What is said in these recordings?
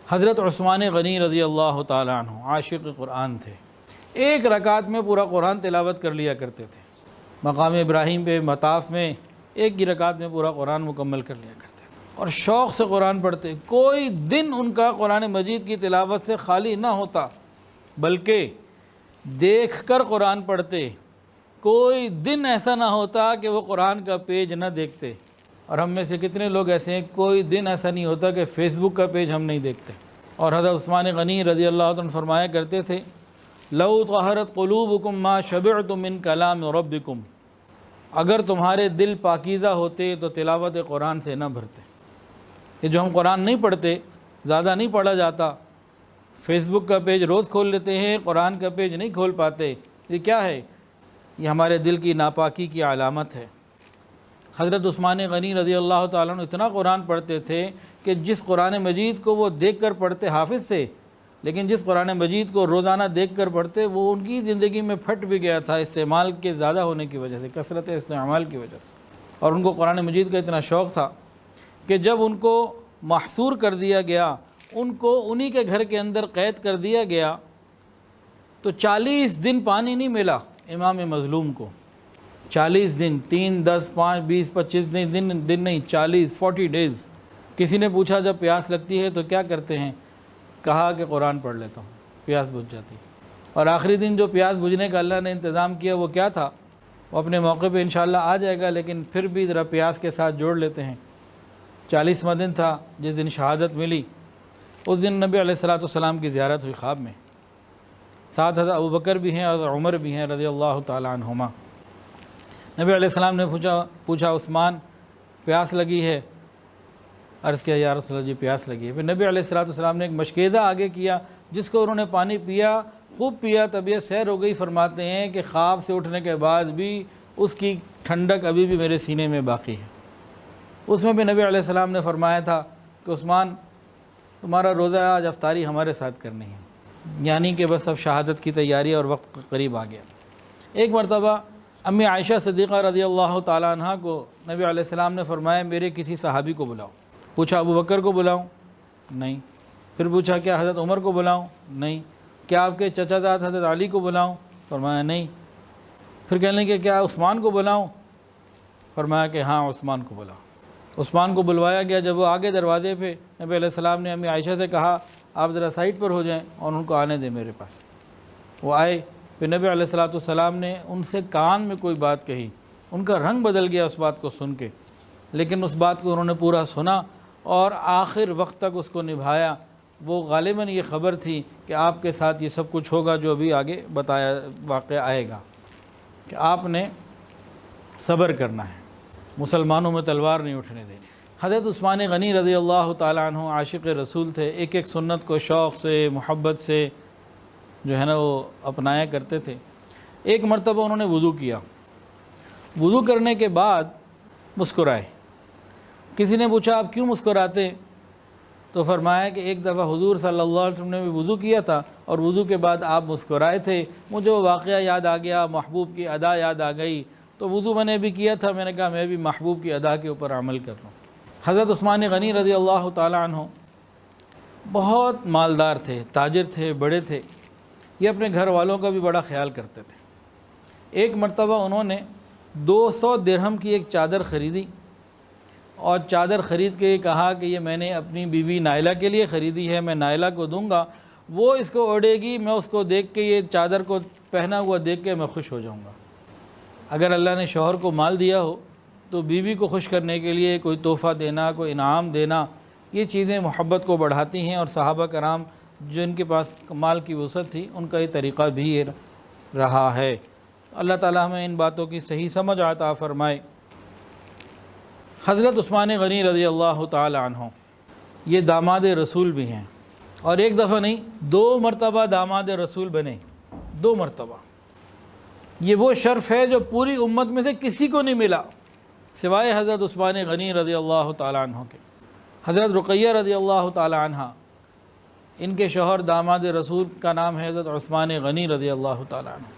حضرت عثمان غنی رضی اللہ تعالیٰ عنہ عاشق قرآن تھے، ایک رکعت میں پورا قرآن تلاوت کر لیا کرتے تھے۔ مقام ابراہیم پہ مطاف میں ایک ہی رکعت میں پورا قرآن مکمل کر لیا کرتے تھے، اور شوق سے قرآن پڑھتے۔ کوئی دن ان کا قرآن مجید کی تلاوت سے خالی نہ ہوتا، بلکہ دیکھ کر قرآن پڑھتے۔ کوئی دن ایسا نہ ہوتا کہ وہ قرآن کا پیج نہ دیکھتے۔ اور ہم میں سے کتنے لوگ ایسے ہیں، کوئی دن ایسا نہیں ہوتا کہ فیس بک کا پیج ہم نہیں دیکھتے۔ اور حضرت عثمان غنی رضی اللہ عنہ فرمایا کرتے تھے، لو طہرت قلوبکم ما شبعتم من کلام ربکم، اگر تمہارے دل پاکیزہ ہوتے تو تلاوت قرآن سے نہ بھرتے۔ یہ جو ہم قرآن نہیں پڑھتے، زیادہ نہیں پڑھا جاتا، فیس بک کا پیج روز کھول لیتے ہیں، قرآن کا پیج نہیں کھول پاتے، یہ کیا ہے؟ یہ ہمارے دل کی ناپاکی کی علامت ہے۔ حضرت عثمان غنی رضی اللہ تعالیٰ عنہ اتنا قرآن پڑھتے تھے کہ جس قرآن مجید کو وہ دیکھ کر پڑھتے حافظ تھے، لیکن جس قرآن مجید کو روزانہ دیکھ کر پڑھتے وہ ان کی زندگی میں پھٹ بھی گیا تھا، استعمال کے زیادہ ہونے کی وجہ سے، کثرت استعمال کی وجہ سے۔ اور ان کو قرآن مجید کا اتنا شوق تھا کہ جب ان کو محصور کر دیا گیا، ان کو انہی کے گھر کے اندر قید کر دیا گیا، تو 40 دن پانی نہیں ملا امام مظلوم کو۔ 40 دن، 3 10 5 20 25 دن نہیں، 40 ڈیز۔ کسی نے پوچھا جب پیاس لگتی ہے تو کیا کرتے ہیں؟ کہا کہ قرآن پڑھ لیتا ہوں، پیاس بجھ جاتی۔ اور آخری دن جو پیاس بجھنے کا اللہ نے انتظام کیا وہ کیا تھا؟ وہ اپنے موقع پہ انشاءاللہ آ جائے گا، لیکن پھر بھی ذرا پیاس کے ساتھ جوڑ لیتے ہیں۔ 40واں دن تھا جس دن شہادت ملی۔ اس دن نبی علیہ الصلوۃ والسلام کی زیارت ہوئی خواب میں، ساتھ حضرت ابوبکر بھی ہیں اور عمر بھی ہیں رضی اللہ تعالیٰ عنہما۔ نبی علیہ السلام نے پوچھا عثمان پیاس لگی ہے؟ عرض کیا یا رسول اللہ جی پیاس لگی ہے۔ پھر نبی علیہ السلام نے ایک مشکیزہ آگے کیا جس کو انہوں نے پانی پیا، خوب پیا، طبیعت سیر ہو گئی۔ فرماتے ہیں کہ خواب سے اٹھنے کے بعد بھی اس کی ٹھنڈک ابھی بھی میرے سینے میں باقی ہے۔ اس میں بھی نبی علیہ السلام نے فرمایا تھا کہ عثمان تمہارا روزہ آج افطاری ہمارے ساتھ کرنی ہے، یعنی کہ بس اب شہادت کی تیاری اور وقت قریب آ گیا۔ ایک مرتبہ امی عائشہ صدیقہ رضی اللہ تعالیٰ عنہ کو نبی علیہ السلام نے فرمایا میرے کسی صحابی کو بلاؤ۔ پوچھا ابوبکر کو بلاؤں؟ نہیں۔ پھر پوچھا کیا حضرت عمر کو بلاؤں؟ نہیں۔ کیا آپ کے چچا زاد حضرت علی کو بلاؤں؟ فرمایا نہیں۔ پھر کہنے لگے کیا عثمان کو بلاؤں؟ فرمایا کہ ہاں عثمان کو بلاؤ۔ عثمان کو بلوایا گیا۔ جب وہ آگے دروازے پہ، نبی علیہ السلام نے امی عائشہ سے کہا آپ ذرا سائڈ پر ہو جائیں اور ان کو آنے دیں میرے پاس۔ وہ آئے۔ پھر نبی علیہ السلام نے ان سے کان میں کوئی بات کہی، ان کا رنگ بدل گیا اس بات کو سن کے، لیکن اس بات کو انہوں نے پورا سنا اور آخر وقت تک اس کو نبھایا۔ وہ غالباً یہ خبر تھی کہ آپ کے ساتھ یہ سب کچھ ہوگا جو ابھی آگے بتایا واقعہ آئے گا، کہ آپ نے صبر کرنا ہے، مسلمانوں میں تلوار نہیں اٹھنے دینی۔ حضرت عثمان غنی رضی اللہ تعالیٰ عنہ عاشق رسول تھے، ایک ایک سنت کو شوق سے، محبت سے جو ہے نا وہ اپنایا کرتے تھے۔ ایک مرتبہ انہوں نے وضو کیا، وضو کرنے کے بعد مسکرائے۔ کسی نے پوچھا آپ کیوں مسکراتے؟ تو فرمایا کہ ایک دفعہ حضور صلی اللہ علیہ وسلم نے بھی وضو کیا تھا اور وضو کے بعد آپ مسکرائے تھے، مجھے وہ واقعہ یاد آ گیا، محبوب کی ادا یاد آ گئی، تو وضو میں نے بھی کیا تھا، میں نے کہا میں بھی محبوب کی ادا کے اوپر عمل کر لوں۔ حضرت عثمان غنی رضی اللہ تعالیٰ عنہ بہت مالدار تھے، تاجر تھے، بڑے تھے، یہ اپنے گھر والوں کا بھی بڑا خیال کرتے تھے۔ ایک مرتبہ انہوں نے 200 درہم کی ایک چادر خریدی اور چادر خرید کے کہا کہ یہ میں نے اپنی بیوی نائلہ کے لیے خریدی ہے، میں نائلہ کو دوں گا، وہ اس کو اوڑھے گی، میں اس کو دیکھ کے، یہ چادر کو پہنا ہوا دیکھ کے میں خوش ہو جاؤں گا۔ اگر اللہ نے شوہر کو مال دیا ہو تو بیوی کو خوش کرنے کے لیے کوئی تحفہ دینا، کوئی انعام دینا، یہ چیزیں محبت کو بڑھاتی ہیں، اور صحابہ کرام جن کے پاس مال کی وسعت تھی ان کا یہ طریقہ بھی رہا ہے۔ اللہ تعالیٰ ہمیں ان باتوں کی صحیح سمجھ عطا فرمائے۔ حضرت عثمان غنی رضی اللہ تعالی عنہ یہ داماد رسول بھی ہیں، اور ایک دفعہ نہیں 2 مرتبہ داماد رسول بنے، 2 مرتبہ۔ یہ وہ شرف ہے جو پوری امت میں سے کسی کو نہیں ملا سوائے حضرت عثمان غنی رضی اللہ تعالی عنہ کے۔ حضرت رقیہ رضی اللہ تعالی عنہ، ان کے شوہر داماد رسول کا نام ہے حضرت عثمان غنی رضی اللہ تعالی عنہ۔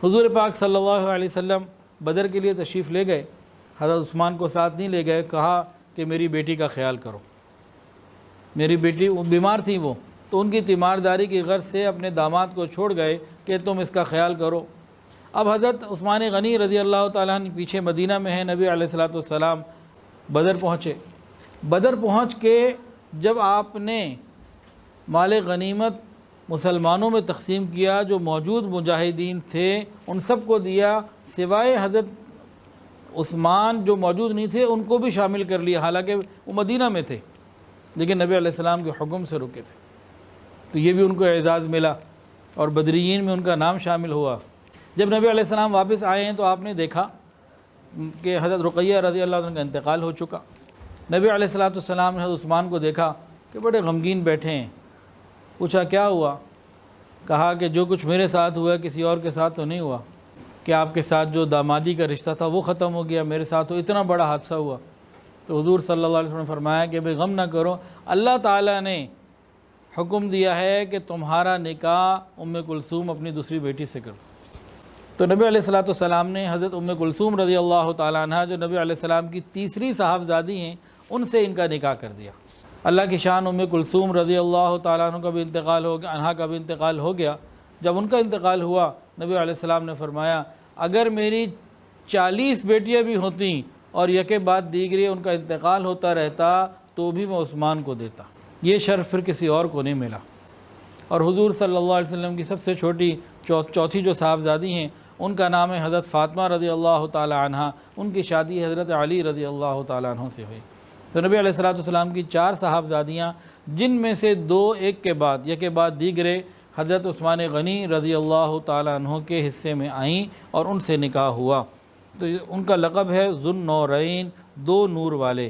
حضور پاک صلی اللہ علیہ وسلم بدر کے لیے تشریف لے گئے، حضرت عثمان کو ساتھ نہیں لے گئے، کہا کہ میری بیٹی کا خیال کرو، میری بیٹی بیمار تھی وہ، تو ان کی تیمارداری کی غرض سے اپنے داماد کو چھوڑ گئے کہ تم اس کا خیال کرو۔ اب حضرت عثمان غنی رضی اللہ تعالیٰ عنہ پیچھے مدینہ میں ہیں، نبی علیہ الصلوۃ والسلام بدر پہنچے۔ بدر پہنچ کے جب آپ نے مال غنیمت مسلمانوں میں تقسیم کیا، جو موجود مجاہدین تھے ان سب کو دیا، سوائے حضرت عثمان جو موجود نہیں تھے ان کو بھی شامل کر لیا، حالانکہ وہ مدینہ میں تھے لیکن نبی علیہ السلام کے حکم سے رکے تھے، تو یہ بھی ان کو اعزاز ملا اور بدریین میں ان کا نام شامل ہوا۔ جب نبی علیہ السلام واپس آئے ہیں تو آپ نے دیکھا کہ حضرت رقیہ رضی اللہ عنہ کا انتقال ہو چکا۔ نبی علیہ السلام نے حضرت عثمان کو دیکھا کہ بڑے غمگین بیٹھے ہیں، پوچھا کیا ہوا؟ کہا کہ جو کچھ میرے ساتھ ہوا کسی اور کے ساتھ تو نہیں ہوا، کہ آپ کے ساتھ جو دامادی کا رشتہ تھا وہ ختم ہو گیا، میرے ساتھ تو اتنا بڑا حادثہ ہوا۔ تو حضور صلی اللہ علیہ وسلم نے فرمایا کہ بھئی غم نہ کرو، اللہ تعالیٰ نے حکم دیا ہے کہ تمہارا نکاح ام کلثوم اپنی دوسری بیٹی سے کر دو۔ تو نبی علیہ السلام نے حضرت ام کلثوم رضی اللہ تعالیٰ عنہ جو نبی علیہ السلام کی تیسری صاحبزادی ہیں ان سے ان کا نکاح کر دیا۔ اللہ کی شان، ام کلثوم رضی اللہ تعالیٰ عنہ کا بھی انتقال ہو گیا، عنہا کا بھی انتقال ہو گیا۔ جب ان کا انتقال ہوا نبی علیہ السلام نے فرمایا اگر میری 40 بیٹیاں بھی ہوتیں اور یکے بعد دیگری ان کا انتقال ہوتا رہتا تو بھی میں عثمان کو دیتا، یہ شرف پھر کسی اور کو نہیں ملا۔ اور حضور صلی اللہ علیہ وسلم کی سب سے چھوٹی چوتھی جو صاحبزادی ہیں ان کا نام ہے حضرت فاطمہ رضی اللہ تعالی عنہ، ان کی شادی حضرت علی رضی اللہ تعالی عنہ سے ہوئی۔ تو نبی علیہ السلام کی 4 صاحبزادیاں، جن میں سے 2 ایک کے بعد دیگرے حضرت عثمان غنی رضی اللہ تعالی عنہ کے حصے میں آئیں اور ان سے نکاح ہوا۔ تو ان کا لقب ہے ذو النورین، 2 نور والے۔